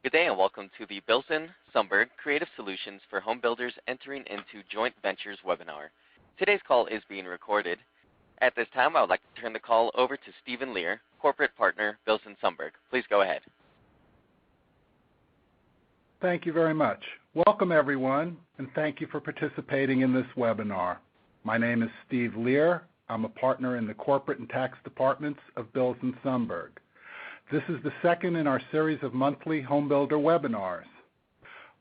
Good day and welcome to the Bilson Sundberg Creative Solutions for Home Builders Entering into Joint Ventures webinar. Today's call is being recorded. At this time, I would like to turn the call over to Stephen Lear, Corporate Partner, Bilson Sundberg. Please go ahead. Thank you very much. Welcome, everyone, and thank you for participating in this webinar. My name is Steve Lear. I'm a partner in the Corporate and Tax Departments of Bilson Sundberg. This is the second in our series of monthly Homebuilder webinars.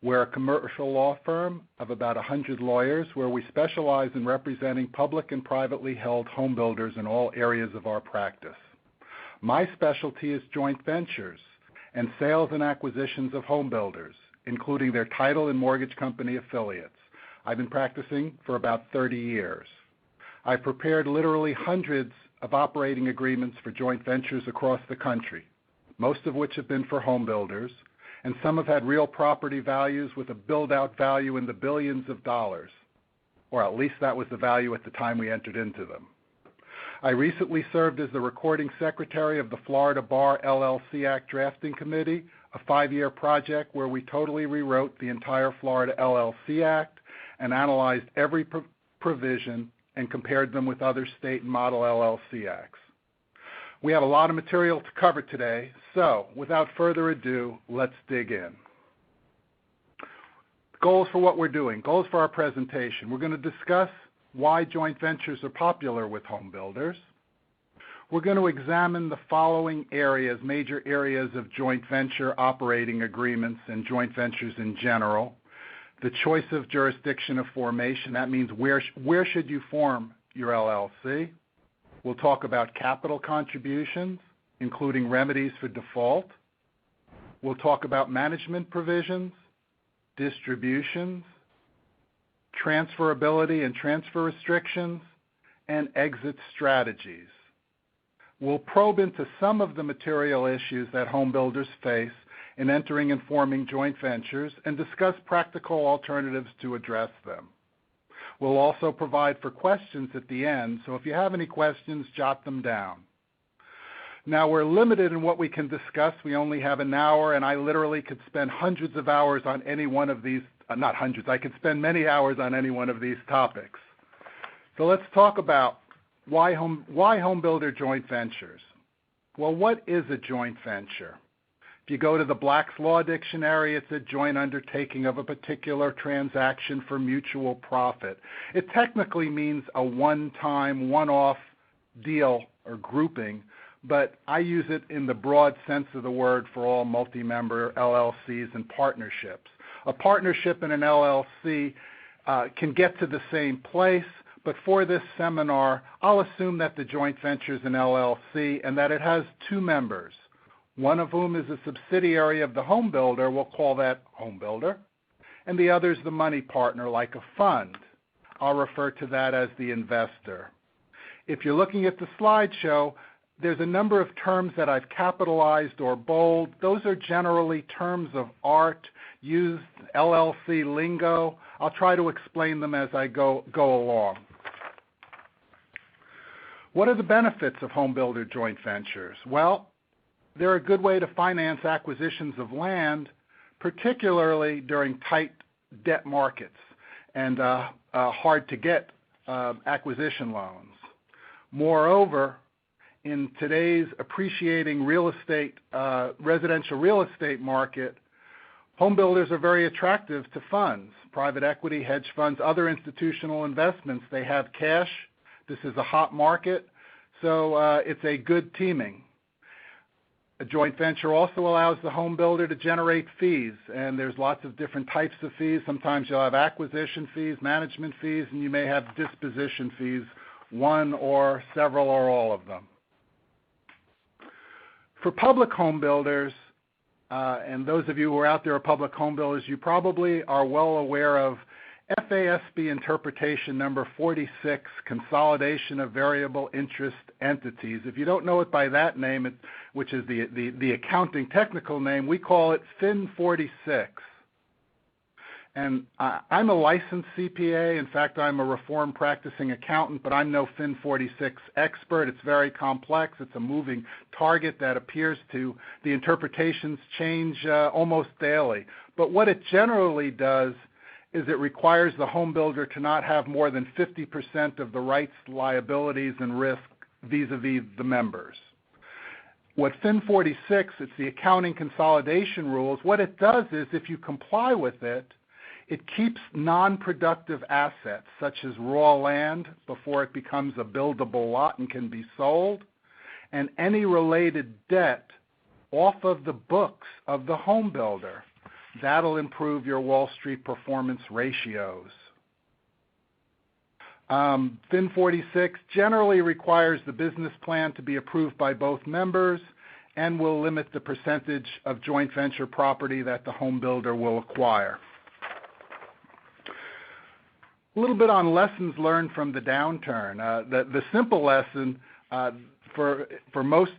We're a commercial law firm of about 100 lawyers where we specialize in representing public and privately held home builders in all areas of our practice. My specialty is joint ventures and sales and acquisitions of home builders, including their title and mortgage company affiliates. I've been practicing for about 30 years. I've prepared literally hundreds of operating agreements for joint ventures across the country, most of which have been for home builders, and some have had real property values with a build-out value in the billions of dollars, or at least that was the value at the time we entered into them. I recently served as the recording secretary of the Florida Bar LLC Act Drafting Committee, a 5-year project where we totally rewrote the entire Florida LLC Act and analyzed every provision and compared them with other state and model LLC acts. We have a lot of material to cover today, so without further ado, let's dig in. Goals for what we're doing, goals for our presentation. We're going to discuss why joint ventures are popular with home builders. We're going to examine the following areas, major areas of joint venture operating agreements and joint ventures in general. The choice of jurisdiction of formation, that means where should you form your LLC. We'll talk about capital contributions, including remedies for default. We'll talk about management provisions, distributions, transferability and transfer restrictions, and exit strategies. We'll probe into some of the material issues that home builders face in entering and forming joint ventures and discuss practical alternatives to address them. We'll also provide for questions at the end, so if you have any questions, jot them down. Now, we're limited in what we can discuss. We only have an hour, and I literally could spend hundreds of hours on any one of these, not hundreds, I could spend many hours on any one of these topics. So let's talk about why home builder joint ventures. Well, what is a joint venture? If you go to the Black's Law Dictionary, it's a joint undertaking of a particular transaction for mutual profit. It technically means a one-time, one-off deal or grouping, but I use it in the broad sense of the word for all multi-member LLCs and partnerships. A partnership and an LLC can get to the same place, but for this seminar, I'll assume that the joint venture is an LLC and that it has two members, one of whom is a subsidiary of the home builder, we'll call that home builder, and the other is the money partner like a fund. I'll refer to that as the investor. If you're looking at the slideshow, there's a number of terms that I've capitalized or bold. Those are generally terms of art, used LLC lingo. I'll try to explain them as I go along. What are the benefits of home builder joint ventures? Well, they're a good way to finance acquisitions of land, particularly during tight debt markets and hard to get acquisition loans. Moreover, in today's appreciating residential real estate market, home builders are very attractive to funds, private equity, hedge funds, other institutional investments. They have cash. This is a hot market, so it's a good teaming. A joint venture also allows the home builder to generate fees, and there's lots of different types of fees. Sometimes you'll have acquisition fees, management fees, and you may have disposition fees, one or several or all of them. For public home builders, and those of you who are out there are public home builders, you probably are well aware of FASB Interpretation Number 46, Consolidation of Variable Interest Entities. If you don't know it by that name, which is the accounting technical name, we call it FIN 46. and I'm a licensed CPA. In fact, I'm a reformed practicing accountant, but I'm no FIN 46 expert. It's very complex. It's a moving target that appears to, the interpretations change almost daily. But what it generally does is it requires the home builder to not have more than 50% of the rights, liabilities, and risk vis-a-vis the members. What FIN 46, it's the accounting consolidation rules, what it does is if you comply with it, it keeps non-productive assets such as raw land before it becomes a buildable lot and can be sold, and any related debt off of the books of the home builder. That'll improve your Wall Street performance ratios. FIN 46 generally requires the business plan to be approved by both members and will limit the percentage of joint venture property that the home builder will acquire. A little bit on lessons learned from the downturn. The simple lesson for most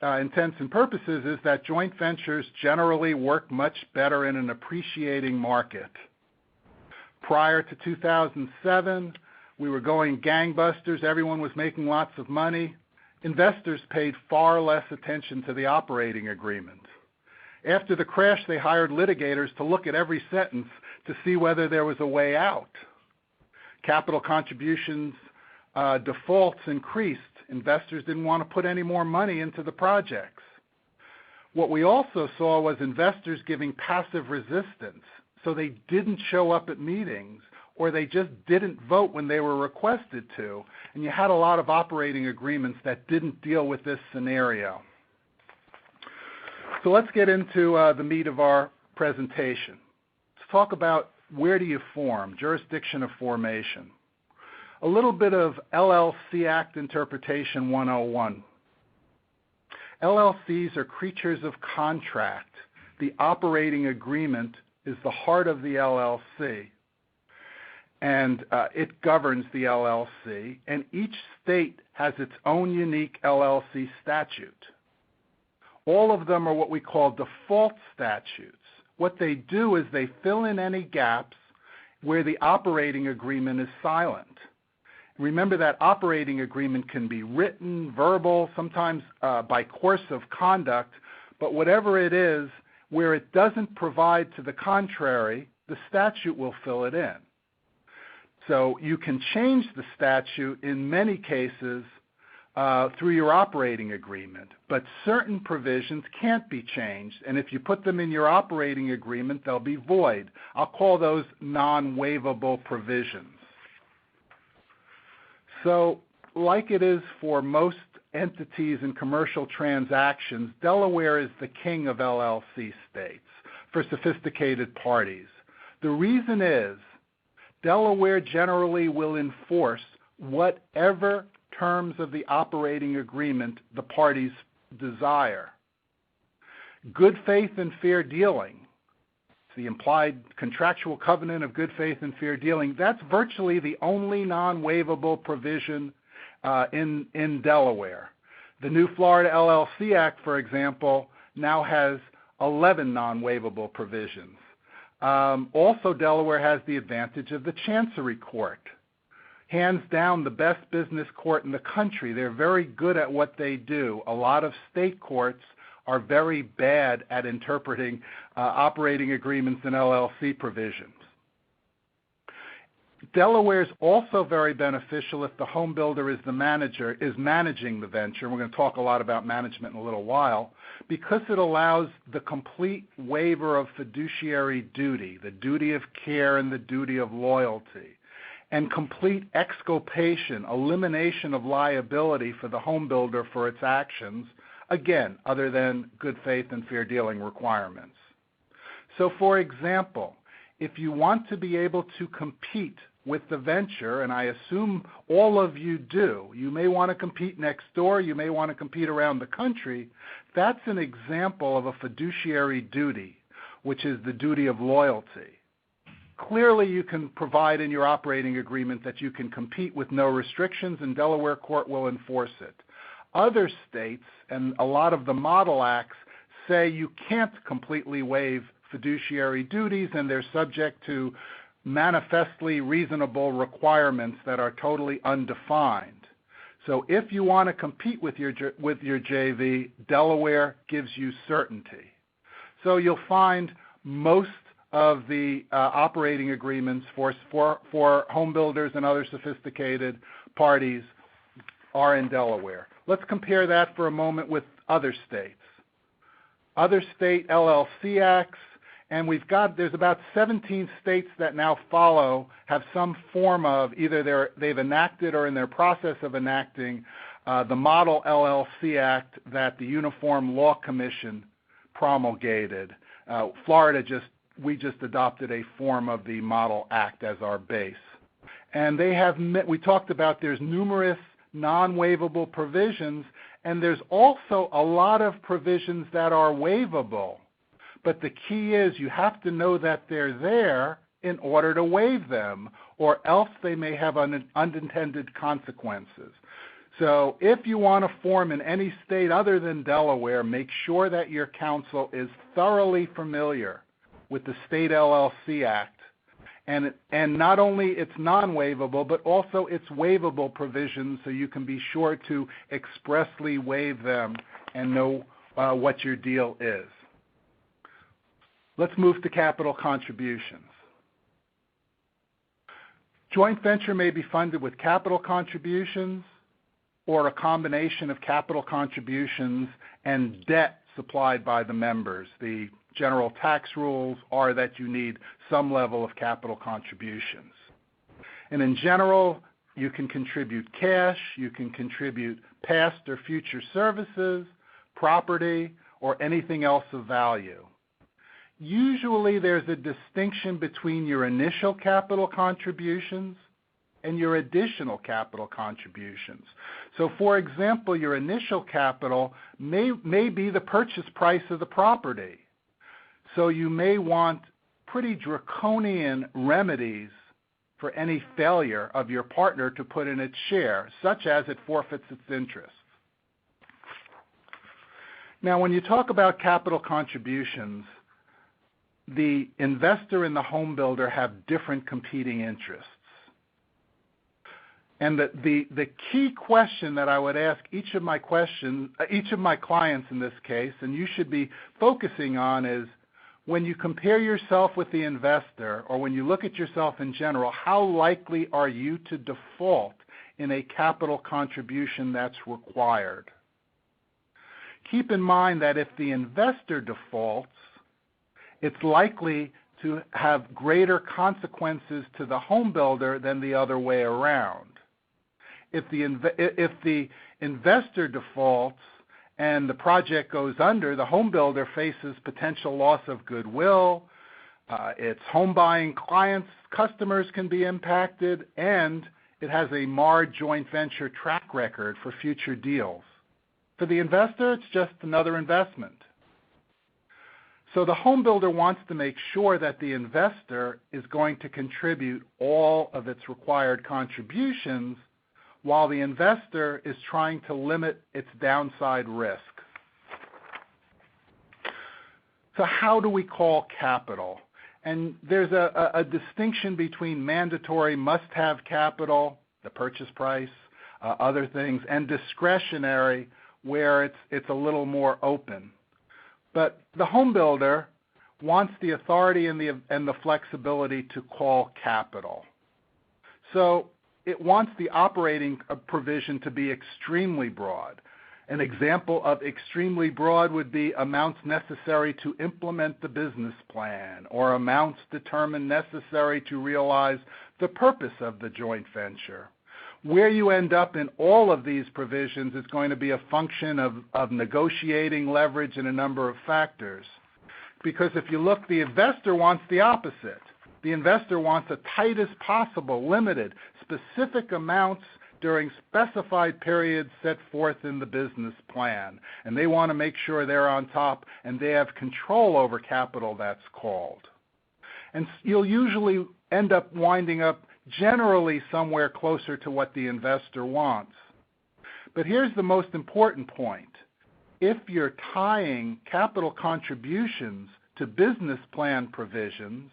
intents and purposes is that joint ventures generally work much better in an appreciating market. Prior to 2007, we were going gangbusters. Everyone was making lots of money. Investors paid far less attention to the operating agreement. After the crash, they hired litigators to look at every sentence to see whether there was a way out. Capital contributions defaults increased. Investors didn't want to put any more money into the projects. What we also saw was investors giving passive resistance. So they didn't show up at meetings, or they just didn't vote when they were requested to. And you had a lot of operating agreements that didn't deal with this scenario. So let's get into the meat of our presentation. Let's talk about where do you form, jurisdiction of formation. A little bit of LLC Act Interpretation 101. LLCs are creatures of contract. The operating agreement is the heart of the LLC, and it governs the LLC, and each state has its own unique LLC statute. All of them are what we call default statutes. What they do is they fill in any gaps where the operating agreement is silent. Remember that operating agreement can be written, verbal, sometimes by course of conduct, but whatever it is, where it doesn't provide to the contrary, the statute will fill it in. So you can change the statute in many cases through your operating agreement, but certain provisions can't be changed, and if you put them in your operating agreement, they'll be void. I'll call those non-waivable provisions. So like it is for most entities in commercial transactions, Delaware is the king of LLC states for sophisticated parties. The reason is Delaware generally will enforce whatever terms of the operating agreement the parties desire. Good faith and fair dealing, the implied contractual covenant of good faith and fair dealing, that's virtually the only non-waivable provision in Delaware. The new Florida LLC Act, for example, now has 11 non-waivable provisions. Also, Delaware has the advantage of the Chancery Court. Hands down, the best business court in the country. They're very good at what they do. A lot of state courts are very bad at interpreting operating agreements and LLC provisions. Delaware is also very beneficial if the home builder is the manager, is managing the venture. We're going to talk a lot about management in a little while, because it allows the complete waiver of fiduciary duty, the duty of care and the duty of loyalty, and complete exculpation, elimination of liability for the home builder for its actions, again, other than good faith and fair dealing requirements. So for example, if you want to be able to compete with the venture, and I assume all of you do, you may want to compete next door, you may want to compete around the country, that's an example of a fiduciary duty, which is the duty of loyalty. Clearly you can provide in your operating agreement that you can compete with no restrictions, and Delaware court will enforce it. Other states, and a lot of the model acts, say you can't completely waive fiduciary duties, and they're subject to manifestly reasonable requirements that are totally undefined. So if you want to compete with your JV, Delaware gives you certainty. So you'll find most of the operating agreements for home builders and other sophisticated parties are in Delaware. Let's compare that for a moment with other states. Other state LLC acts, and there's about 17 states that now have some form of either they've enacted or in their process of enacting the Model LLC Act that the Uniform Law Commission promulgated. Florida we just adopted a form of the Model Act as our base. And we talked about there's numerous non-waivable provisions, and there's also a lot of provisions that are waivable. But the key is you have to know that they're there in order to waive them, or else they may have unintended consequences. So if you want to form in any state other than Delaware, make sure that your counsel is thoroughly familiar with the State LLC Act, and not only its non-waivable, but also its waivable provisions, so you can be sure to expressly waive them and know what your deal is. Let's move to capital contributions. Joint venture may be funded with capital contributions or a combination of capital contributions and debt supplied by the members. The general tax rules are that you need some level of capital contributions. And in general, you can contribute cash, you can contribute past or future services, property, or anything else of value. Usually there's a distinction between your initial capital contributions and your additional capital contributions. So for example, your initial capital may be the purchase price of the property. So you may want pretty draconian remedies for any failure of your partner to put in its share, such as it forfeits its interest. Now, when you talk about capital contributions, the investor and the home builder have different competing interests. And the key question that I would ask each of my clients in this case, and you should be focusing on, is when you compare yourself with the investor, or when you look at yourself in general, how likely are you to default in a capital contribution that's required? Keep in mind that if the investor defaults, it's likely to have greater consequences to the home builder than the other way around. If the investor defaults and the project goes under, the home builder faces potential loss of goodwill, its home buying customers can be impacted, and it has a marred joint venture track record for future deals. For the investor, it's just another investment. So the home builder wants to make sure that the investor is going to contribute all of its required contributions, while the investor is trying to limit its downside risk. So how do we call capital? And there's a distinction between mandatory must-have capital, the purchase price, other things, and discretionary, where it's a little more open. But the home builder wants the authority and the flexibility to call capital. So it wants the operating provision to be extremely broad. An example of extremely broad would be amounts necessary to implement the business plan, or amounts determined necessary to realize the purpose of the joint venture. Where you end up in all of these provisions is going to be a function of negotiating leverage and a number of factors. Because if you look, the investor wants the opposite. The investor wants as tight as possible, limited, specific amounts during specified periods set forth in the business plan. And they want to make sure they're on top and they have control over capital that's called. And you'll usually end up winding up generally somewhere closer to what the investor wants. But here's the most important point. If you're tying capital contributions to business plan provisions,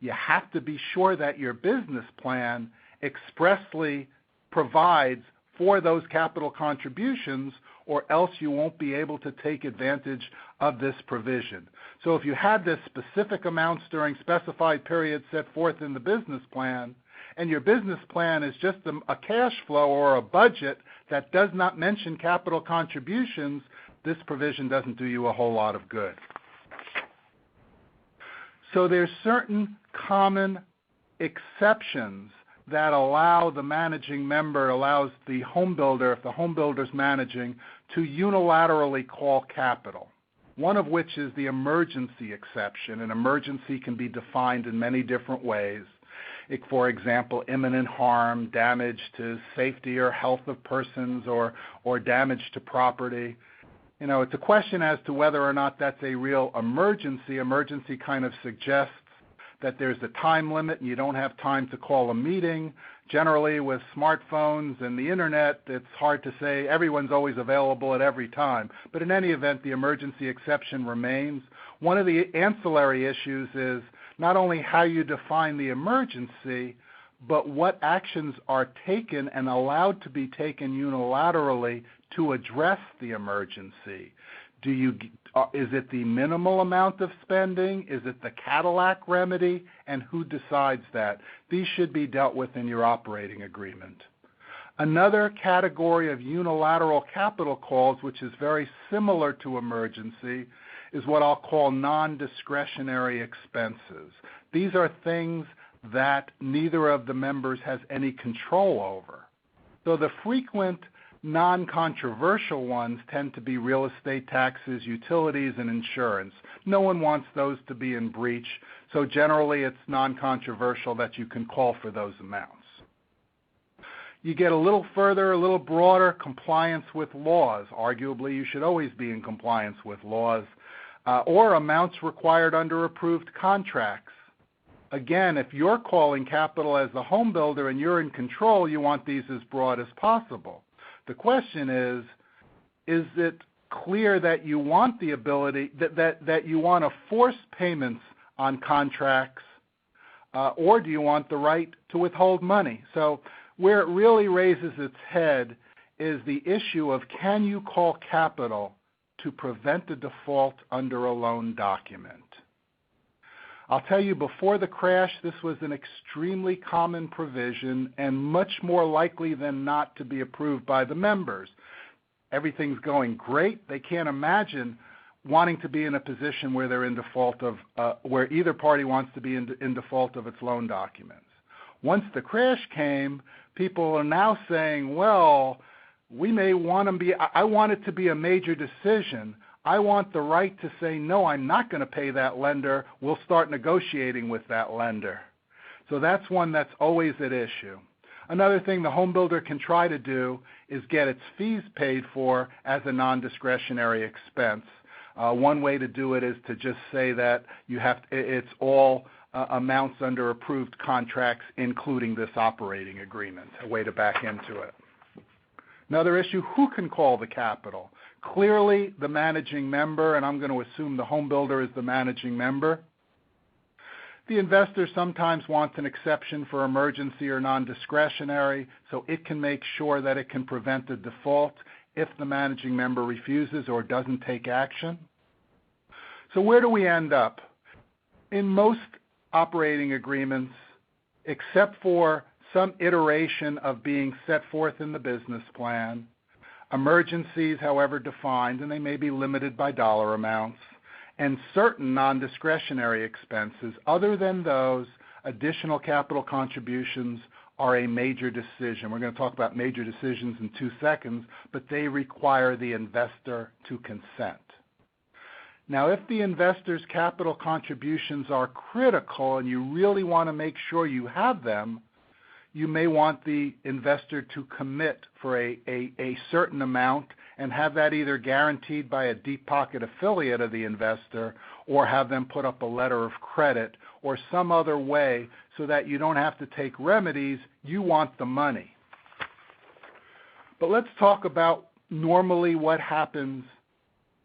you have to be sure that your business plan expressly provides for those capital contributions, or else you won't be able to take advantage of this provision. So if you had this specific amounts during specified periods set forth in the business plan, and your business plan is just a cash flow or a budget that does not mention capital contributions, this provision doesn't do you a whole lot of good. So there's certain common exceptions that allow the managing member, allows the home builder, if the home builder's managing, to unilaterally call capital. One of which is the emergency exception. An emergency can be defined in many different ways. For example, imminent harm, damage to safety or health of persons, or damage to property. You know, it's a question as to whether or not that's a real emergency. Emergency kind of suggests that there's a time limit and you don't have time to call a meeting. Generally, with smartphones and the internet, it's hard to say everyone's always available at every time. But in any event, the emergency exception remains. One of the ancillary issues is not only how you define the emergency, but what actions are taken and allowed to be taken unilaterally to address the emergency. Is it the minimal amount of spending? Is it the Cadillac remedy? And who decides that? These should be dealt with in your operating agreement. Another category of unilateral capital calls, which is very similar to emergency, is what I'll call non-discretionary expenses. These are things that neither of the members has any control over. So the frequent non-controversial ones tend to be real estate taxes, utilities, and insurance. No one wants those to be in breach, so generally it's non-controversial that you can call for those amounts. You get a little further, a little broader, compliance with laws. Arguably, you should always be in compliance with laws, or amounts required under approved contracts. Again, if you're calling capital as the home builder and you're in control, you want these as broad as possible. The question is it clear that you want the ability, that you want to force payments on contracts, or do you want the right to withhold money? So where it really raises its head is the issue of, can you call capital to prevent a default under a loan document? I'll tell you, before the crash, this was an extremely common provision and much more likely than not to be approved by the members. Everything's going great. They can't imagine wanting to be in a position where they're in default of, where either party wants to be in default of its loan documents. Once the crash came, people are now saying, well, we may want to be, I want it to be a major decision. I want the right to say, no, I'm not going to pay that lender. We'll start negotiating with that lender. So that's one that's always at issue. Another thing the home builder can try to do is get its fees paid for as a non-discretionary expense. One way to do it is to just say that it's all amounts under approved contracts, including this operating agreement, a way to back into it. Another issue, who can call the capital? Clearly the managing member, and I'm going to assume the home builder is the managing member. The investor sometimes wants an exception for emergency or non-discretionary, so it can make sure that it can prevent a default if the managing member refuses or doesn't take action. So where do we end up? In most operating agreements, except for some iteration of being set forth in the business plan, emergencies, however defined, and they may be limited by dollar amounts, and certain non-discretionary expenses. Other than those, additional capital contributions are a major decision. We're going to talk about major decisions in 2 seconds, but they require the investor to consent. Now, if the investor's capital contributions are critical and you really want to make sure you have them, you may want the investor to commit for a certain amount and have that either guaranteed by a deep pocket affiliate of the investor, or have them put up a letter of credit or some other way so that you don't have to take remedies. You want the money. But let's talk about normally what happens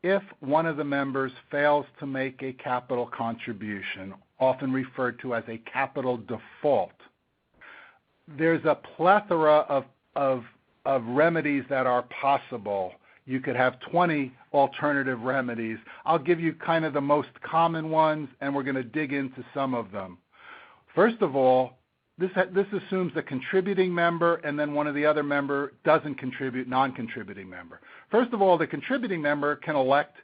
if one of the members fails to make a capital contribution, often referred to as a capital default. There's a plethora of remedies that are possible. You could have 20 alternative remedies. I'll give you kind of the most common ones, and we're going to dig into some of them. First of all, this assumes a contributing member and then one of the other member doesn't contribute, non-contributing member. First of all, the contributing member can elect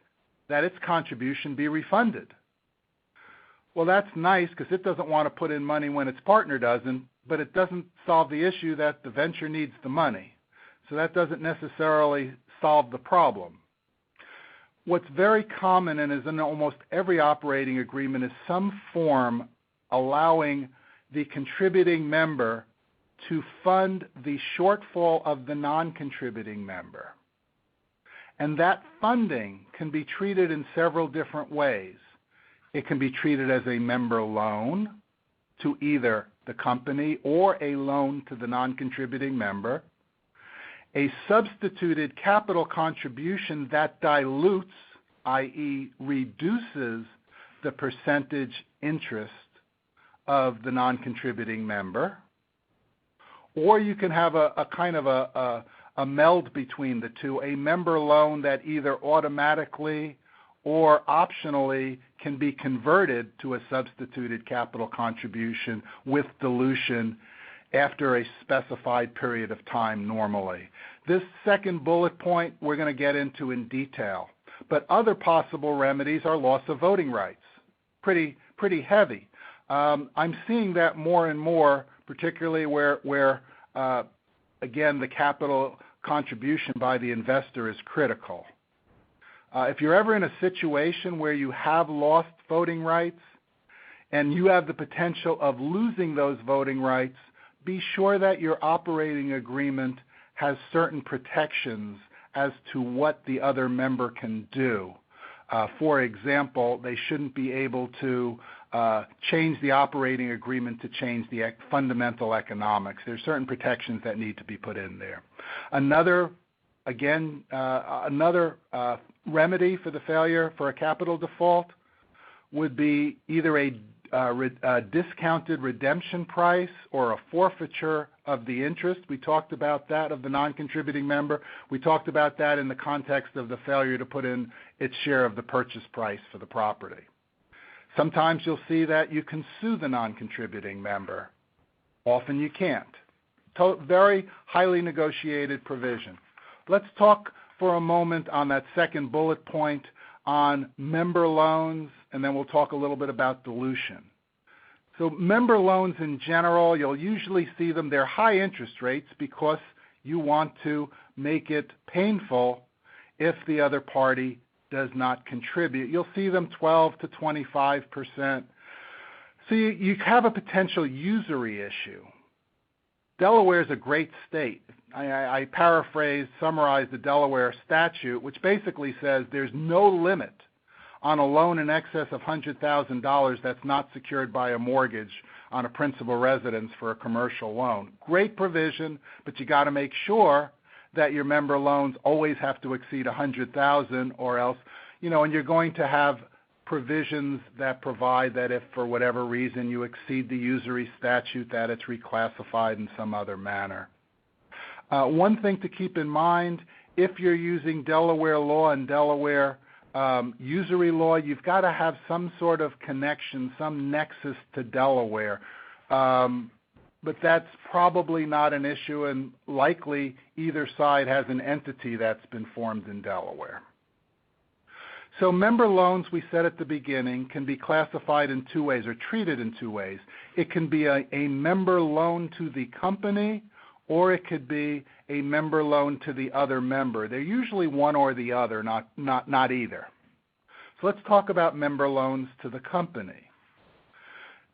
that its contribution be refunded. Well, that's nice because it doesn't want to put in money when its partner doesn't, but it doesn't solve the issue that the venture needs the money. So that doesn't necessarily solve the problem. What's very common and is in almost every operating agreement is some form allowing the contributing member to fund the shortfall of the non-contributing member. And that funding can be treated in several different ways. It can be treated as a member loan to either the company or a loan to the non-contributing member, a substituted capital contribution that dilutes, i.e. reduces the percentage interest of the non-contributing member, or you can have a kind of a meld between the two, a member loan that either automatically or optionally can be converted to a substituted capital contribution with dilution after a specified period of time normally. This second bullet point we're going to get into in detail, but other possible remedies are loss of voting rights. Pretty heavy. I'm seeing that more and more, particularly where again, the capital contribution by the investor is critical. If you're ever in a situation where you have lost voting rights and you have the potential of losing those voting rights, be sure that your operating agreement has certain protections as to what the other member can do. For example, they shouldn't be able to change the operating agreement to change the fundamental economics. There's certain protections that need to be put in there. Another remedy for the failure for a capital default would be either a discounted redemption price or a forfeiture of the interest. We talked about that of the non-contributing member. We talked about that in the context of the failure to put in its share of the purchase price for the property. Sometimes you'll see that you can sue the non-contributing member. Often you can't. Very highly negotiated provision. Let's talk for a moment on that second bullet point on member loans, and then we'll talk a little bit about dilution. So member loans in general, you'll usually see them, they're high interest rates because you want to make it painful if the other party does not contribute. You'll see them 12 to 25%. So you have a potential usury issue. Delaware is a great state. I summarize the Delaware statute, which basically says there's no limit on a loan in excess of $100,000 that's not secured by a mortgage on a principal residence for a commercial loan. Great provision, but you got to make sure that your member loans always have to exceed $100,000 or else, and you're going to have provisions that provide that if for whatever reason you exceed the usury statute, that it's reclassified in some other manner. One thing to keep in mind, if you're using Delaware law and Delaware usury law, you've got to have some sort of connection, some nexus to Delaware. But that's probably not an issue, and likely either side has an entity that's been formed in Delaware. So member loans, we said at the beginning, can be classified in two ways or treated in two ways. It can be a member loan to the company, or it could be a member loan to the other member. They're usually one or the other, not either. So let's talk about member loans to the company.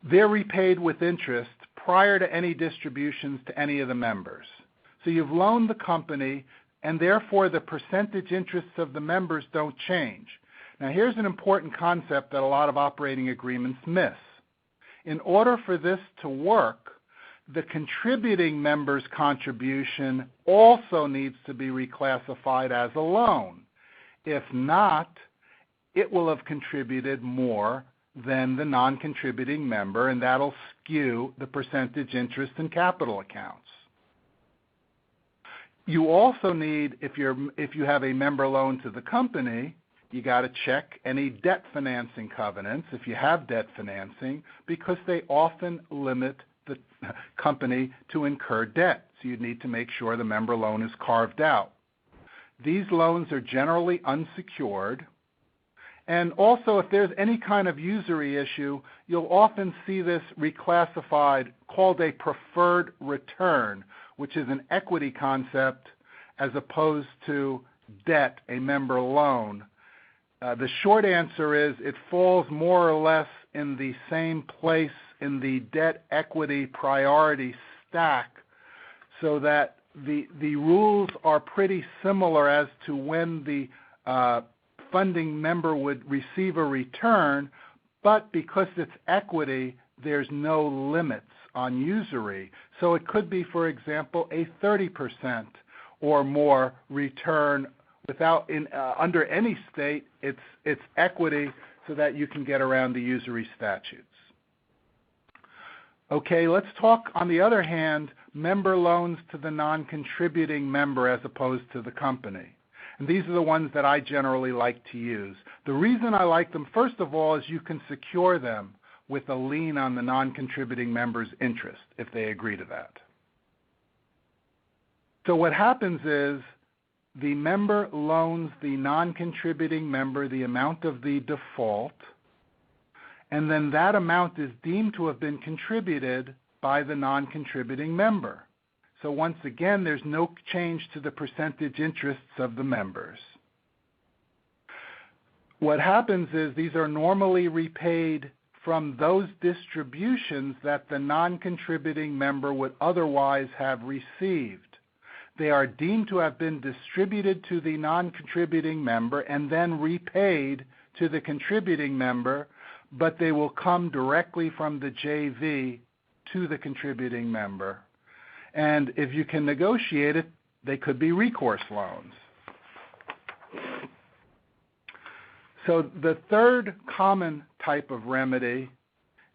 They're repaid with interest prior to any distributions to any of the members. So you've loaned the company, and therefore the percentage interests of the members don't change. Now here's an important concept that a lot of operating agreements miss. In order for this to work, the contributing member's contribution also needs to be reclassified as a loan. If not, it will have contributed more than the non-contributing member, and that'll skew the percentage interest and capital accounts. You also need, if you have a member loan to the company, you got to check any debt financing covenants if you have debt financing, because they often limit the company to incur debt. So you need to make sure the member loan is carved out. These loans are generally unsecured. And also, if there's any kind of usury issue, you'll often see this reclassified, called a preferred return, which is an equity concept as opposed to debt, a member loan. The short answer is it falls more or less in the same place in the debt equity priority stack, so that the rules are pretty similar as to when the funding member would receive a return, but because it's equity, there's no limits on usury. So it could be, for example, a 30% or more return without under any state. It's equity, so that you can get around the usury statutes. Okay, let's talk, on the other hand, member loans to the non-contributing member as opposed to the company. And these are the ones that I generally like to use. The reason I like them, first of all, is you can secure them with a lien on the non-contributing member's interest if they agree to that. So what happens is the member loans the non-contributing member the amount of the default, and then that amount is deemed to have been contributed by the non-contributing member. So once again, there's no change to the percentage interests of the members. What happens is these are normally repaid from those distributions that the non-contributing member would otherwise have received. They are deemed to have been distributed to the non-contributing member and then repaid to the contributing member, but they will come directly from the JV to the contributing member. And if you can negotiate it, they could be recourse loans. So the third common type of remedy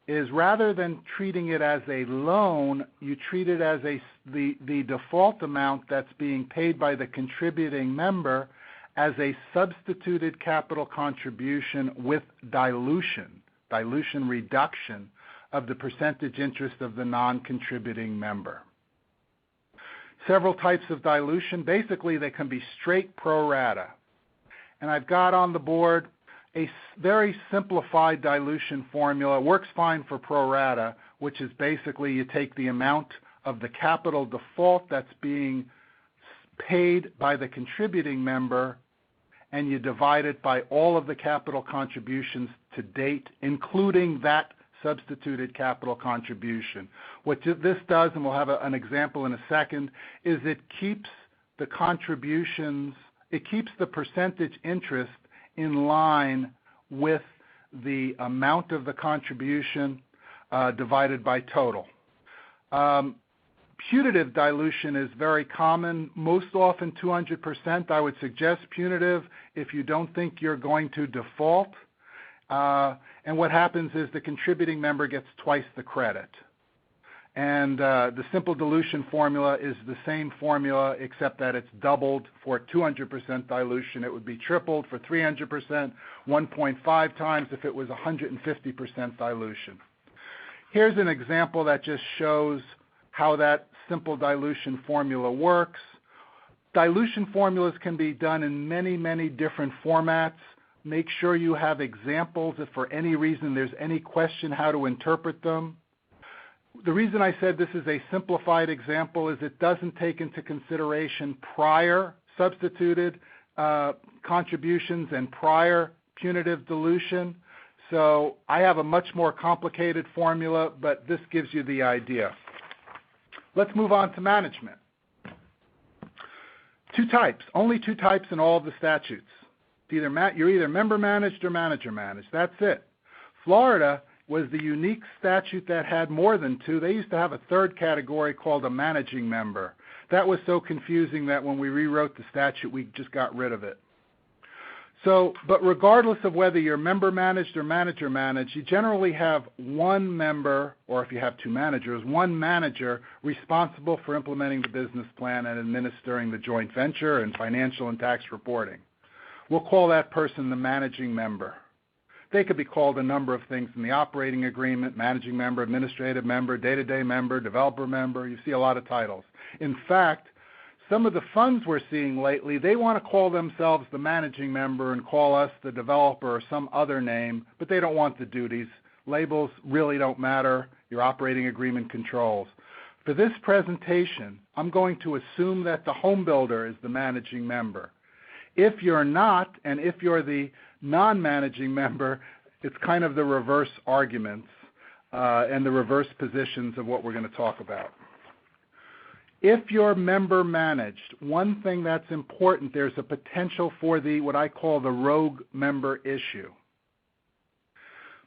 is, rather than treating it as a loan, you treat it as the default amount that's being paid by the contributing member as a substituted capital contribution with dilution reduction of the percentage interest of the non-contributing member. Several types of dilution. Basically, they can be straight pro rata. And I've got on the board a very simplified dilution formula. It works fine for pro rata, which is basically you take the amount of the capital default that's being paid by the contributing member, and you divide it by all of the capital contributions to date, including that substituted capital contribution. What this does, and we'll have an example in a second, is it keeps the contributions, it keeps the percentage interest in line with the amount of the contribution divided by total. Putative dilution is very common, most often 200%. I would suggest punitive if you don't think you're going to default. And what happens is the contributing member gets twice the credit. And the simple dilution formula is the same formula, except that it's doubled. For 200% dilution, it would be tripled. For 300%, 1.5 times if it was 150% dilution. Here's an example that just shows how that simple dilution formula works. Dilution formulas can be done in many, many different formats. Make sure you have examples if for any reason there's any question how to interpret them. The reason I said this is a simplified example is it doesn't take into consideration prior substituted contributions and prior punitive dilution. So I have a much more complicated formula, but this gives you the idea. Let's move on to management. Two types, only two types in all of the statutes. You're either member managed or manager managed. That's it. Florida was the unique statute that had more than two. They used to have a third category called a managing member. That was so confusing that when we rewrote the statute, we just got rid of it. But regardless of whether you're member managed or manager managed, you generally have one member, or if you have two managers, one manager responsible for implementing the business plan and administering the joint venture and financial and tax reporting. We'll call that person the managing member. They could be called a number of things in the operating agreement: managing member, administrative member, day-to-day member, developer member. You see a lot of titles. In fact, some of the funds we're seeing lately, they want to call themselves the managing member and call us the developer or some other name, but they don't want the duties. Labels really don't matter. Your operating agreement controls. For this presentation, I'm going to assume that the home builder is the managing member. If you're not, and if you're the non-managing member, it's kind of the reverse arguments and the reverse positions of what we're going to talk about. If you're member managed, one thing that's important, there's a potential for what I call the rogue member issue.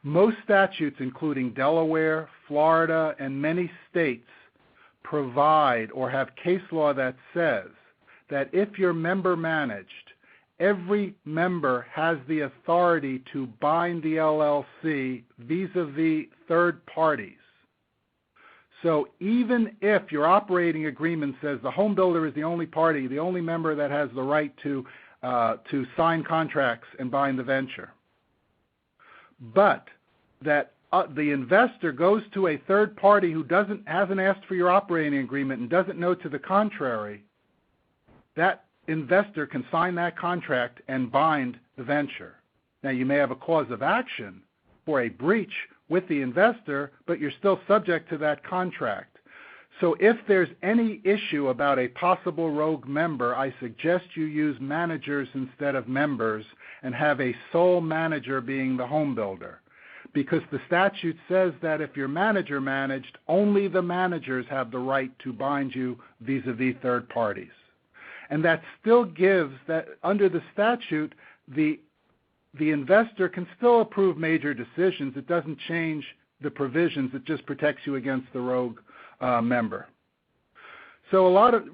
Most statutes, including Delaware, Florida, and many states, provide or have case law that says that if you're member managed, every member has the authority to bind the LLC vis-a-vis third parties. So even if your operating agreement says the home builder is the only party, the only member that has the right to sign contracts and bind the venture, but that the investor goes to a third party who hasn't asked for your operating agreement and doesn't know to the contrary, that investor can sign that contract and bind the venture. Now, you may have a cause of action for a breach with the investor, but you're still subject to that contract. So if there's any issue about a possible rogue member, I suggest you use managers instead of members and have a sole manager being the home builder, because the statute says that if you're manager managed, only the managers have the right to bind you vis-a-vis third parties. And that still gives that under the statute, the investor can still approve major decisions. It doesn't change the provisions. It just protects you against the rogue member. So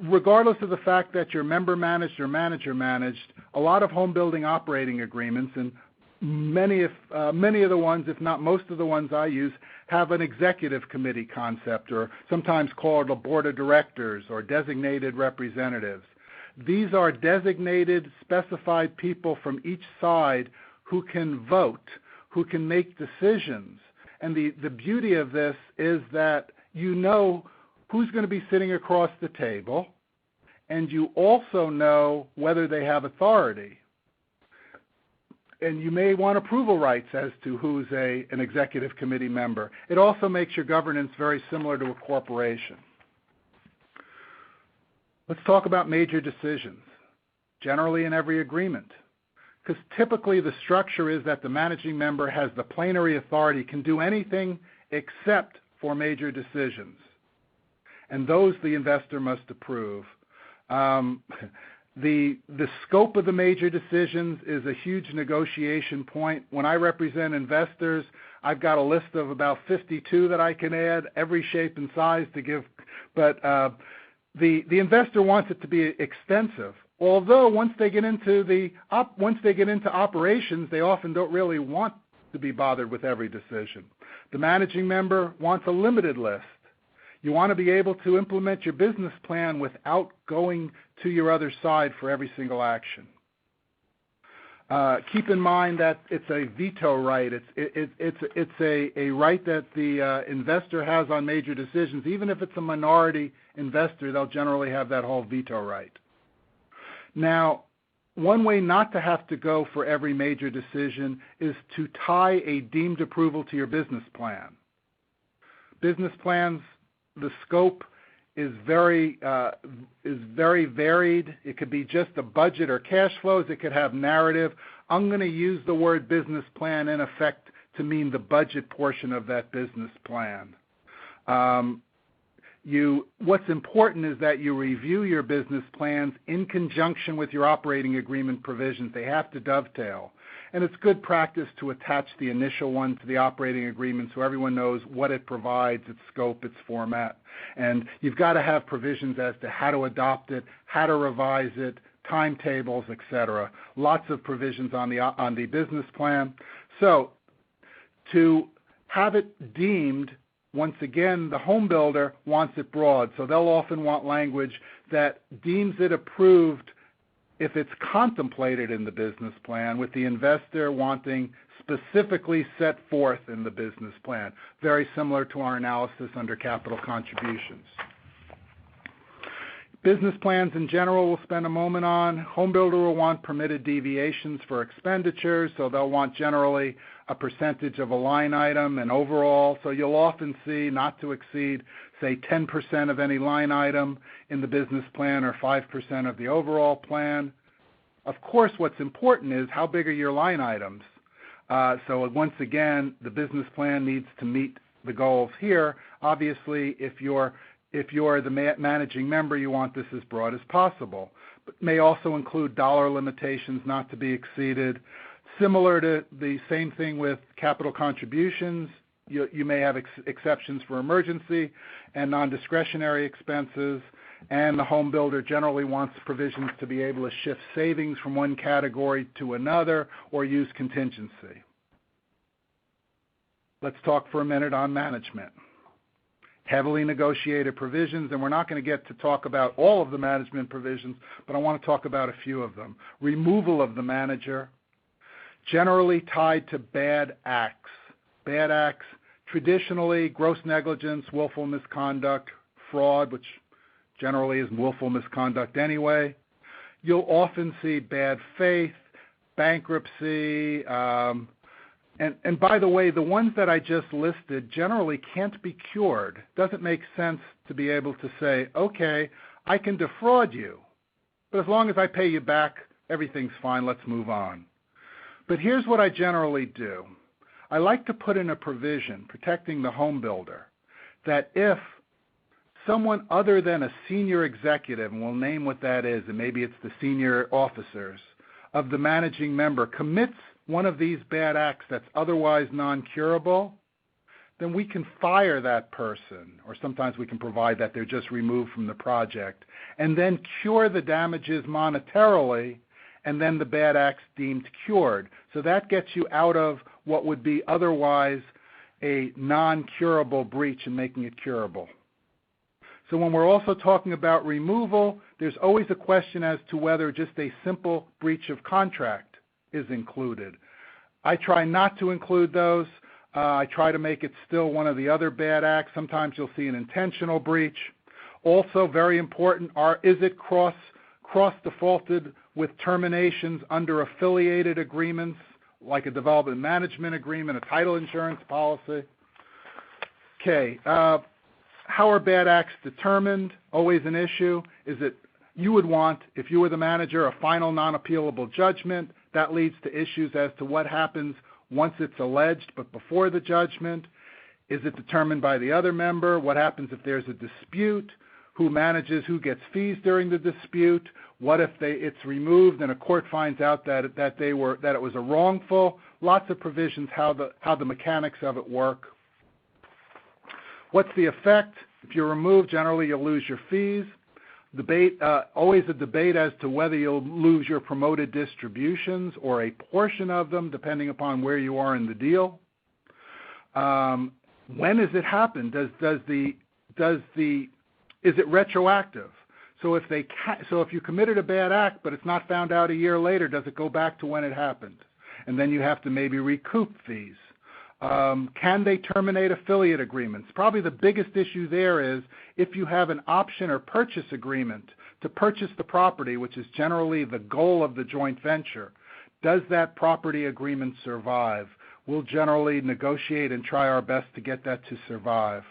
regardless of the fact that you're member managed or manager managed, a lot of home building operating agreements, and many of the ones, if not most of the ones I use, have an executive committee concept, or sometimes called a board of directors or designated representatives. These are designated, specified people from each side who can vote, who can make decisions. And the beauty of this is that you know who's going to be sitting across the table, and you also know whether they have authority. And you may want approval rights as to who's an executive committee member. It also makes your governance very similar to a corporation. Let's talk about major decisions, generally in every agreement. Because typically the structure is that the managing member has the plenary authority, can do anything except for major decisions. And those the investor must approve. The scope of the major decisions is a huge negotiation point. When I represent investors, I've got a list of about 52 that I can add, every shape and size to give. But the investor wants it to be extensive. Although once they get into operations, they often don't really want to be bothered with every decision. The managing member wants a limited list. You want to be able to implement your business plan without going to your other side for every single action. Keep in mind that it's a veto right. It's a right that the investor has on major decisions. Even if it's a minority investor, they'll generally have that whole veto right. Now, one way not to have to go for every major decision is to tie a deemed approval to your business plan. Business plans, the scope is very varied. It could be just a budget or cash flows. It could have narrative. I'm going to use the word business plan in effect to mean the budget portion of that business plan. What's important is that you review your business plans in conjunction with your operating agreement provisions. They have to dovetail. And it's good practice to attach the initial one to the operating agreement so everyone knows what it provides, its scope, its format. And you've got to have provisions as to how to adopt it, how to revise it, timetables, etc. Lots of provisions on the business plan. So to have it deemed, once again, the home builder wants it broad, so they'll often want language that deems it approved if it's contemplated in the business plan, with the investor wanting specifically set forth in the business plan, very similar to our analysis under capital contributions. Business plans in general we'll spend a moment on. Homebuilder will want permitted deviations for expenditures, so they'll want generally a percentage of a line item and overall. So you'll often see not to exceed, say, 10% of any line item in the business plan or 5% of the overall plan. Of course, what's important is how big are your line items. So once again, the business plan needs to meet the goals here. Obviously, if you're the managing member, you want this as broad as possible, but may also include dollar limitations not to be exceeded. Similar to the same thing with capital contributions, you may have exceptions for emergency and non-discretionary expenses, and the home builder generally wants provisions to be able to shift savings from one category to another or use contingency. Let's talk for a minute on management. Heavily negotiated provisions, and we're not going to get to talk about all of the management provisions, but I want to talk about a few of them. Removal of the manager, generally tied to bad acts. Bad acts, traditionally gross negligence, willful misconduct, fraud, which generally is willful misconduct anyway. You'll often see bad faith, bankruptcy, and by the way, the ones that I just listed generally can't be cured. Doesn't make sense to be able to say, okay, I can defraud you, but as long as I pay you back, everything's fine, let's move on. But here's what I generally do. I like to put in a provision protecting the home builder that if someone other than a senior executive, and we'll name what that is, and maybe it's the senior officers of the managing member, commits one of these bad acts that's otherwise non-curable, then we can fire that person, or sometimes we can provide that they're just removed from the project, and then cure the damages monetarily, and then the bad act's deemed cured. So that gets you out of what would be otherwise a non-curable breach and making it curable. So when we're also talking about removal, there's always a question as to whether just a simple breach of contract is included. I try not to include those. I try to make it still one of the other bad acts. Sometimes you'll see an intentional breach. Also very important is it cross-defaulted with terminations under affiliated agreements, like a development management agreement, a title insurance policy. Okay, how are bad acts determined? Always an issue. Is it you would want, if you were the manager, a final non-appealable judgment. That leads to issues as to what happens once it's alleged but before the judgment. Is it determined by the other member? What happens if there's a dispute? Who manages, who gets fees during the dispute? What if it's removed and a court finds out that it was a wrongful? Lots of provisions how the mechanics of it work. What's the effect? If you're removed, generally you'll lose your fees. Always a debate as to whether you'll lose your promoted distributions or a portion of them, depending upon where you are in the deal. When does it happen? Is it retroactive? So if you committed a bad act, but it's not found out a year later, does it go back to when it happened? And then you have to maybe recoup fees. Can they terminate affiliate agreements? Probably the biggest issue there is if you have an option or purchase agreement to purchase the property, which is generally the goal of the joint venture, does that property agreement survive? We'll generally negotiate and try our best to get that to survive.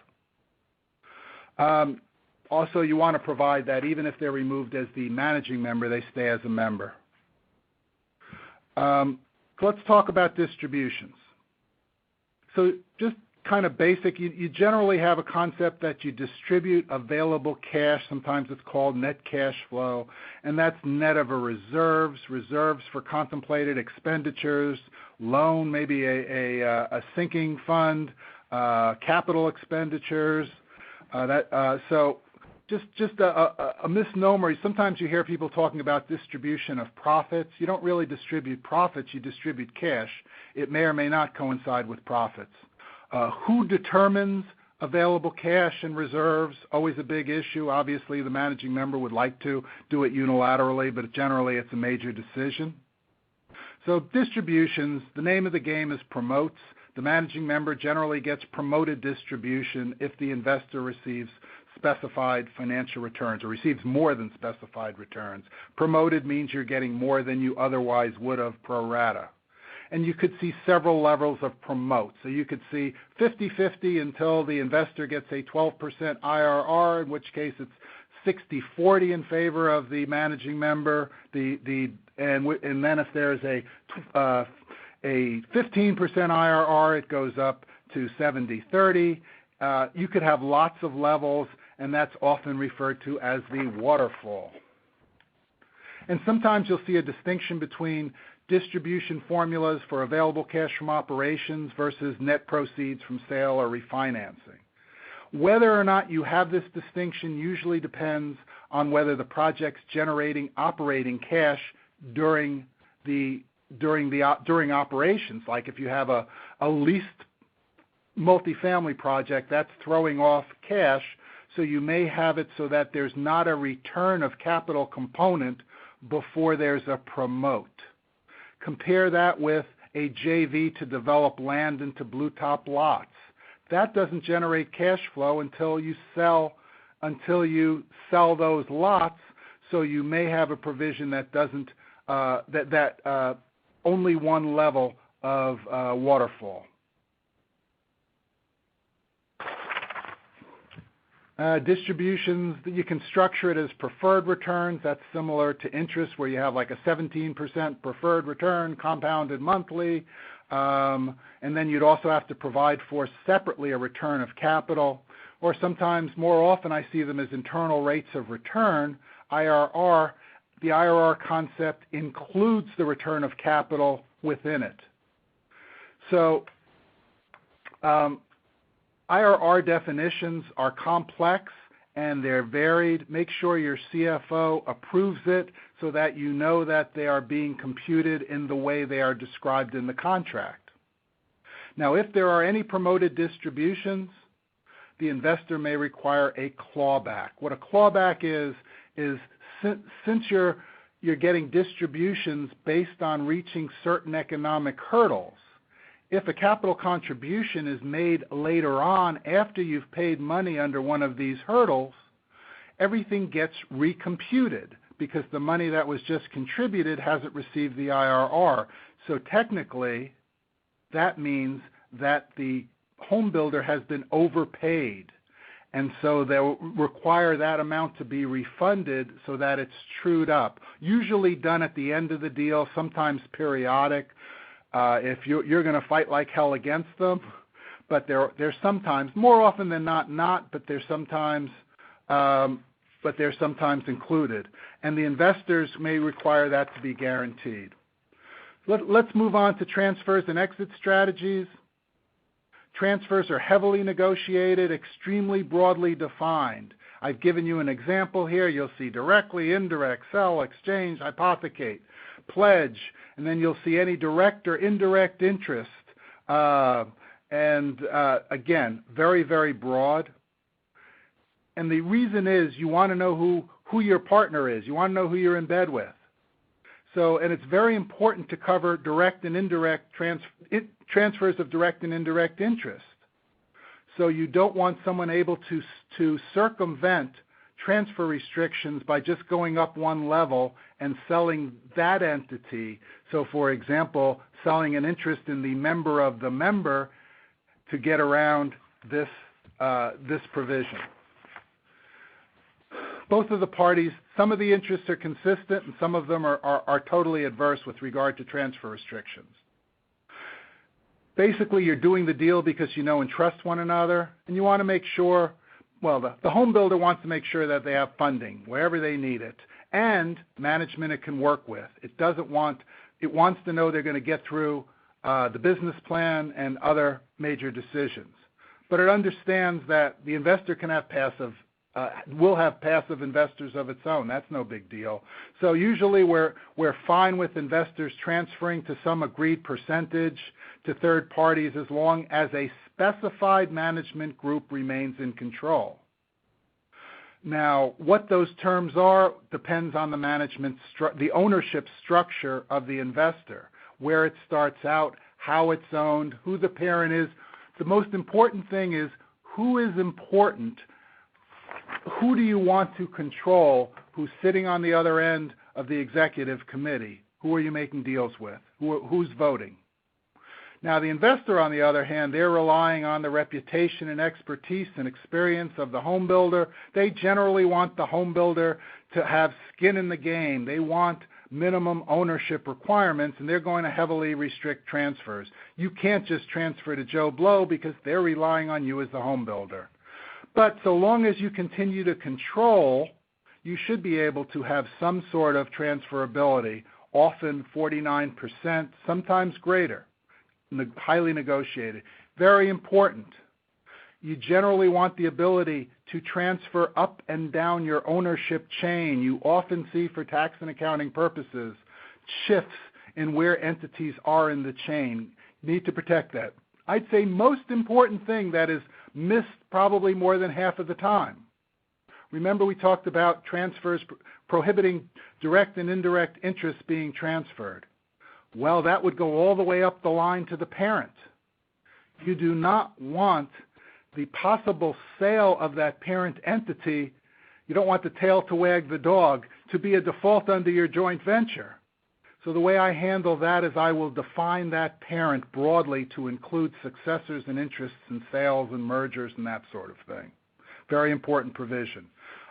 Also, you want to provide that even if they're removed as the managing member, they stay as a member. Let's talk about distributions. So just kind of basic, you generally have a concept that you distribute available cash, sometimes it's called net cash flow, and that's net of a reserves for contemplated expenditures, loan, maybe a sinking fund, capital expenditures. So just a misnomer. Sometimes you hear people talking about distribution of profits. You don't really distribute profits, you distribute cash. It may or may not coincide with profits. Who determines available cash and reserves? Always a big issue. Obviously, the managing member would like to do it unilaterally, but generally it's a major decision. So distributions, the name of the game is promotes. The managing member generally gets promoted distribution if the investor receives specified financial returns or receives more than specified returns. Promoted means you're getting more than you otherwise would have pro rata. And you could see several levels of promote. So you could see 50-50 until the investor gets a 12% IRR, in which case it's 60-40 in favor of the managing member. And then if there's a 15% IRR, it goes up to 70-30. You could have lots of levels, and that's often referred to as the waterfall. And sometimes you'll see a distinction between distribution formulas for available cash from operations versus net proceeds from sale or refinancing. Whether or not you have this distinction usually depends on whether the project's generating operating cash during operations. Like if you have a leased multifamily project, that's throwing off cash, so you may have it so that there's not a return of capital component before there's a promote. Compare that with a JV to develop land into blue top lots. That doesn't generate cash flow until you sell those lots, so you may have a provision that doesn't only one level of waterfall. Distributions, you can structure it as preferred returns. That's similar to interest, where you have like a 17% preferred return compounded monthly. And then you'd also have to provide for separately a return of capital. Or sometimes, more often, I see them as internal rates of return, IRR. The IRR concept includes the return of capital within it. So IRR definitions are complex and they're varied. Make sure your CFO approves it so that you know that they are being computed in the way they are described in the contract. Now, if there are any promoted distributions, the investor may require a clawback. What a clawback is since you're getting distributions based on reaching certain economic hurdles, if a capital contribution is made later on after you've paid money under one of these hurdles, everything gets recomputed because the money that was just contributed hasn't received the IRR. So technically, that means that the home builder has been overpaid. And so they'll require that amount to be refunded so that it's trued up. Usually done at the end of the deal, sometimes periodic. If you're going to fight like hell against them, but they're sometimes, more often than not, but they're sometimes included. And the investors may require that to be guaranteed. Let's move on to transfers and exit strategies. Transfers are heavily negotiated, extremely broadly defined. I've given you an example here. You'll see directly, indirect, sell, exchange, hypothecate, pledge, and then you'll see any direct or indirect interest. Again, very, very broad. And the reason is you want to know who your partner is. You want to know who you're in bed with. So, and it's very important to cover direct and indirect transfers of direct and indirect interest. So you don't want someone able to circumvent transfer restrictions by just going up one level and selling that entity. So, for example, selling an interest in the member of the member to get around this provision. Both of the parties, some of the interests are consistent and some of them are totally adverse with regard to transfer restrictions. Basically, you're doing the deal because you know and trust one another, and you want to make sure, well, the home builder wants to make sure that they have funding wherever they need it, and management it can work with. It wants to know they're going to get through the business plan and other major decisions. But it understands that the investor can have passive will have passive investors of its own. That's no big deal. So usually we're fine with investors transferring to some agreed percentage to third parties as long as a specified management group remains in control. Now, what those terms are depends on the ownership structure of the investor, where it starts out, how it's owned, who the parent is. The most important thing is who is important. Who do you want to control? Who's sitting on the other end of the executive committee? Who are you making deals with? Who's voting? Now, the investor, on the other hand, they're relying on the reputation and expertise and experience of the home builder. They generally want the home builder to have skin in the game. They want minimum ownership requirements, and they're going to heavily restrict transfers. You can't just transfer to Joe Blow because they're relying on you as the home builder. But so long as you continue to control, you should be able to have some sort of transferability, often 49%, sometimes greater, highly negotiated. Very important. You generally want the ability to transfer up and down your ownership chain. You often see, for tax and accounting purposes, shifts in where entities are in the chain. You need to protect that. I'd say most important thing that is missed probably more than half of the time. Remember, we talked about transfers prohibiting direct and indirect interests being transferred. Well, that would go all the way up the line to the parent. You do not want the possible sale of that parent entity, you don't want the tail to wag the dog, to be a default under your joint venture. So the way I handle that is I will define that parent broadly to include successors and interests in sales and mergers and that sort of thing. Very important provision.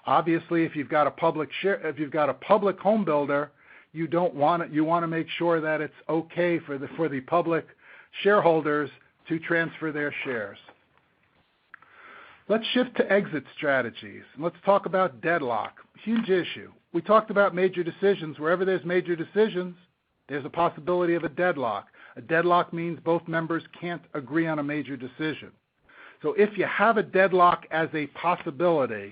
Obviously, if you've got a public home builder, you want to make sure that it's okay for the public shareholders to transfer their shares. Let's shift to exit strategies. Let's talk about deadlock. Huge issue. We talked about major decisions. Wherever there's major decisions, there's a possibility of a deadlock. A deadlock means both members can't agree on a major decision. So if you have a deadlock as a possibility,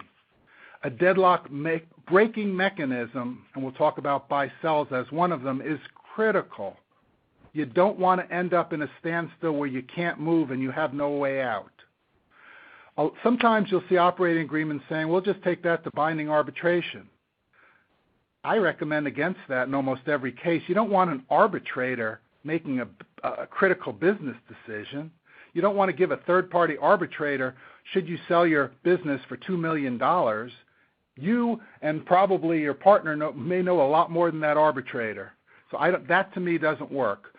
a deadlock breaking mechanism, and we'll talk about buy-sells as one of them, is critical. You don't want to end up in a standstill where you can't move and you have no way out. Sometimes you'll see operating agreements saying, we'll just take that to binding arbitration. I recommend against that in almost every case. You don't want an arbitrator making a critical business decision. You don't want to give a third-party arbitrator, should you sell your business for $2 million, you and probably your partner may know a lot more than that arbitrator. So that to me doesn't work.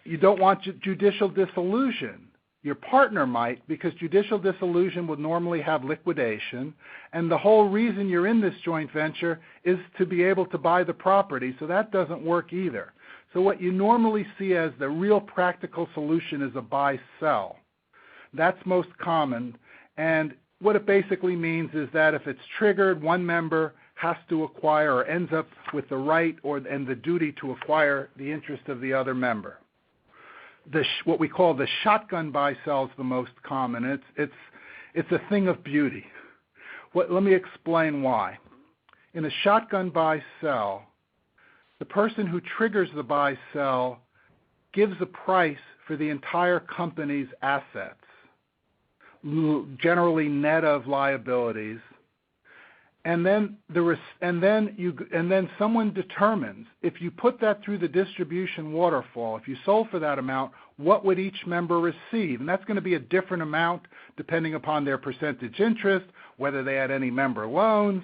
You don't want judicial dissolution. Your partner might, because judicial dissolution would normally have liquidation, and the whole reason you're in this joint venture is to be able to buy the property, so that doesn't work either. So what you normally see as the real practical solution is a buy-sell. That's most common, and what it basically means is that if it's triggered, one member has to acquire or ends up with the right and the duty to acquire the interest of the other member. What we call the shotgun buy-sell is the most common. It's a thing of beauty. Let me explain why. In a shotgun buy-sell, the person who triggers the buy-sell gives a price for the entire company's assets, generally net of liabilities, and then someone determines, if you put that through the distribution waterfall, if you sold for that amount, what would each member receive? And that's going to be a different amount depending upon their percentage interest, whether they had any member loans.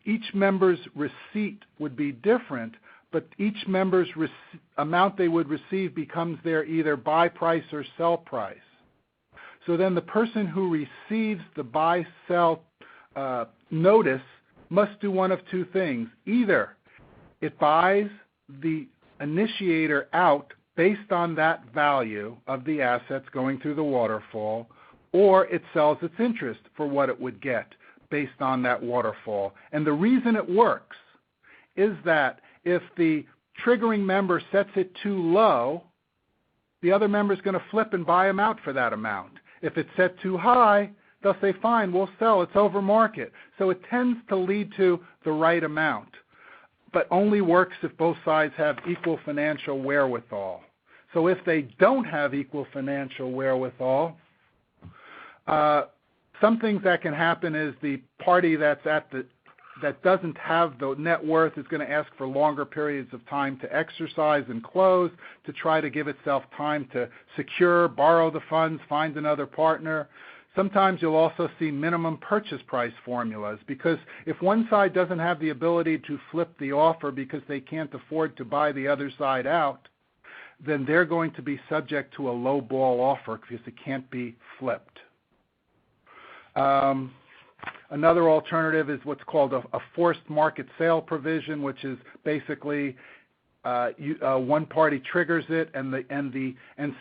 Each member's receipt would be different, but each member's amount they would receive becomes their either buy price or sell price. So then the person who receives the buy-sell notice must do one of two things. Either it buys the initiator out based on that value of the assets going through the waterfall, or it sells its interest for what it would get based on that waterfall. And the reason it works is that if the triggering member sets it too low, the other member is going to flip and buy them out for that amount. If it's set too high, they'll say, fine, we'll sell, it's over market. So it tends to lead to the right amount, but only works if both sides have equal financial wherewithal. So if they don't have equal financial wherewithal, some things that can happen is the party that doesn't have the net worth is going to ask for longer periods of time to exercise and close, to try to give itself time to secure, borrow the funds, find another partner. Sometimes you'll also see minimum purchase price formulas, because if one side doesn't have the ability to flip the offer because they can't afford to buy the other side out, then they're going to be subject to a low ball offer because it can't be flipped. Another alternative is what's called a forced market sale provision, which is basically one party triggers it and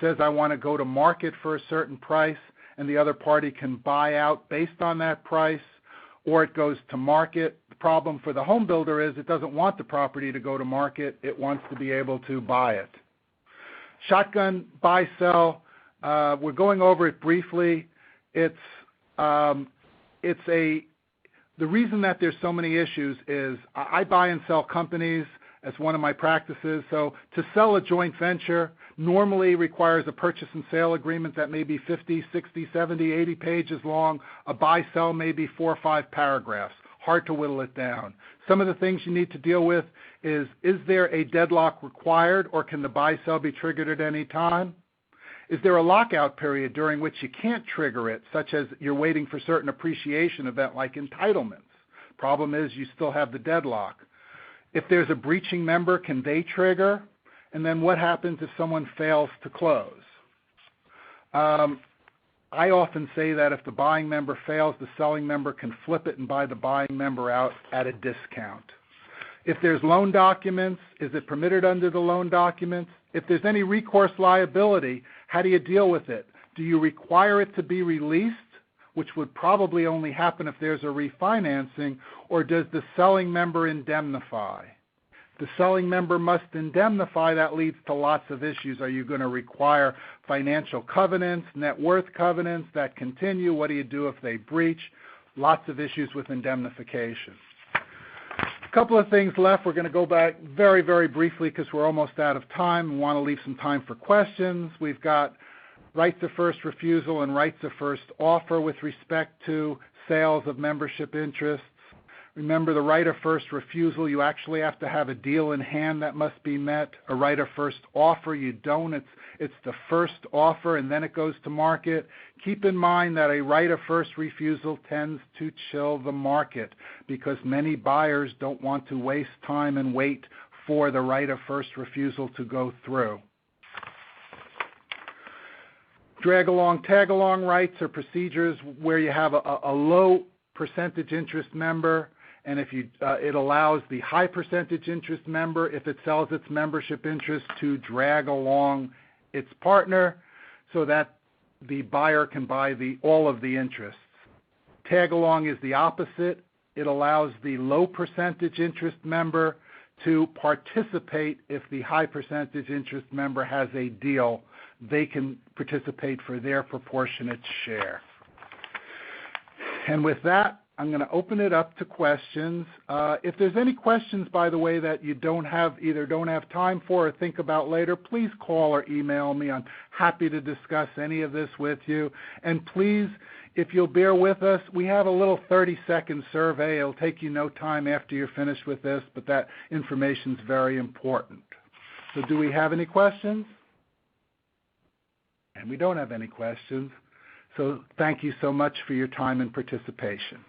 says, I want to go to market for a certain price, and the other party can buy out based on that price, or it goes to market. The problem for the home builder is it doesn't want the property to go to market. It wants to be able to buy it. Shotgun buy-sell, we're going over it briefly. The reason that there's so many issues is I buy and sell companies as one of my practices. So to sell a joint venture normally requires a purchase and sale agreement that may be 50, 60, 70, 80 pages long. A buy-sell may be 4 or 5 paragraphs. Hard to whittle it down. Some of the things you need to deal with is there a deadlock required, or can the buy-sell be triggered at any time? Is there a lockout period during which you can't trigger it, such as you're waiting for certain appreciation event like entitlements? Problem is you still have the deadlock. If there's a breaching member, can they trigger? And then what happens if someone fails to close? I often say that if the buying member fails, the selling member can flip it and buy the buying member out at a discount. If there's loan documents, is it permitted under the loan documents? If there's any recourse liability, how do you deal with it? Do you require it to be released, which would probably only happen if there's a refinancing, or does the selling member indemnify? The selling member must indemnify. That leads to lots of issues. Are you going to require financial covenants, net worth covenants that continue? What do you do if they breach? Lots of issues with indemnification. A couple of things left. We're going to go back very, very briefly because we're almost out of time. We want to leave some time for questions. We've got rights of first refusal and rights of first offer with respect to sales of membership interests. Remember, the right of first refusal, you actually have to have a deal in hand that must be met. A right of first offer, you don't. It's the first offer and then it goes to market. Keep in mind that a right of first refusal tends to chill the market because many buyers don't want to waste time and wait for the right of first refusal to go through. Drag-along, tag-along rights are procedures where you have a low percentage interest member, and if it allows the high percentage interest member, if it sells its membership interest, to drag along its partner so that the buyer can buy all of the interests. Tag-along is the opposite. It allows the low percentage interest member to participate if the high percentage interest member has a deal. They can participate for their proportionate share. And with that, I'm going to open it up to questions. If there's any questions, by the way, that you either don't have time for or think about later, please call or email me. I'm happy to discuss any of this with you. And please, if you'll bear with us, we have a little 30-second survey. It'll take you no time after you're finished with this, but that information is very important. So do we have any questions? And we don't have any questions. So thank you so much for your time and participation.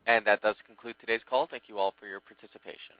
And that does conclude today's call. Thank you all for your participation.